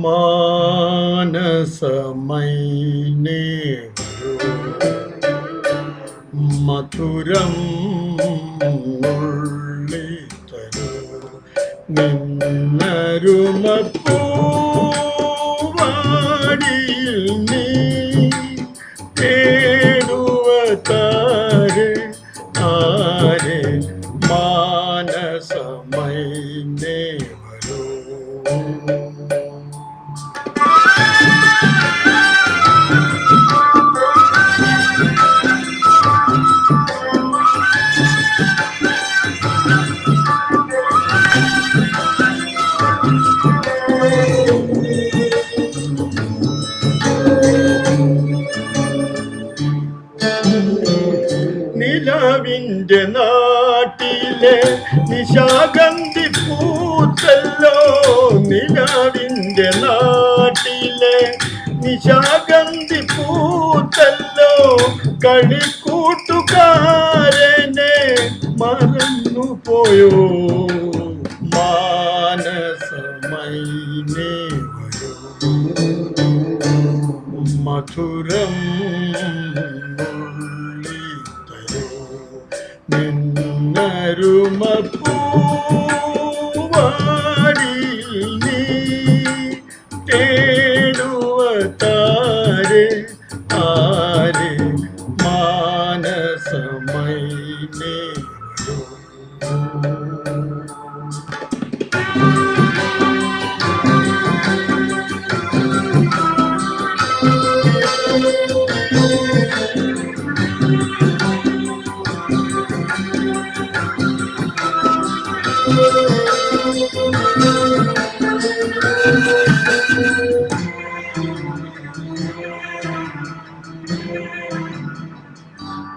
മാനസമൈനേ മധുരം ഉള്ളിത്തരൂ നിന്നരുമപ്പൂവാടിയിൽ നീ തേടുവതാരെ ആരെ മാനസമൈനേ വരൂ. നിലാവിൻ്റെ നാട്ടിലെ നിശാഗന്ധി പൂത്തല്ലോ, നിലാവിൻ്റെ നാട്ടിലെ നിശാഗന്ധി പൂത്തല്ലോ, കളിക്കൂട്ടുകാരനെ മറന്നു പോയോ മാനസമൈനേ വരൂ. മധുരം നിന്നരുമപ്പൂവാടിയിൽ നീ തേടുവതാരെ ആരെ മാനസമൈനേ വരൂ.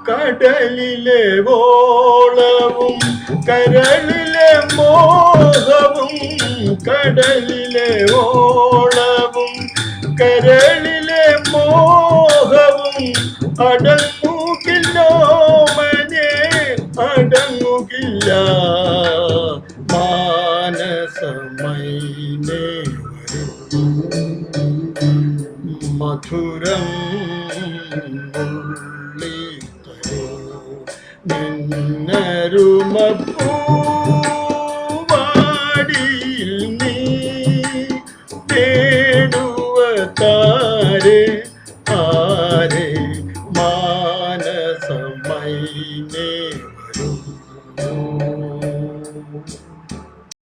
കടലിലെ ഓളവും കരളിലെ മോഹവും, കടലിലെ ഓളവും കരളിലെ മോഹവും അടങ്ങുകില്ലോ മനെ അടങ്ങുകില്ല മാനസമൈനേ വരൂ. മധുരം നിന്നരുമപ്പൂവാടിയിൽ നീ തേടുവതാരെ ആരെ മാനസമൈനേ വരൂ.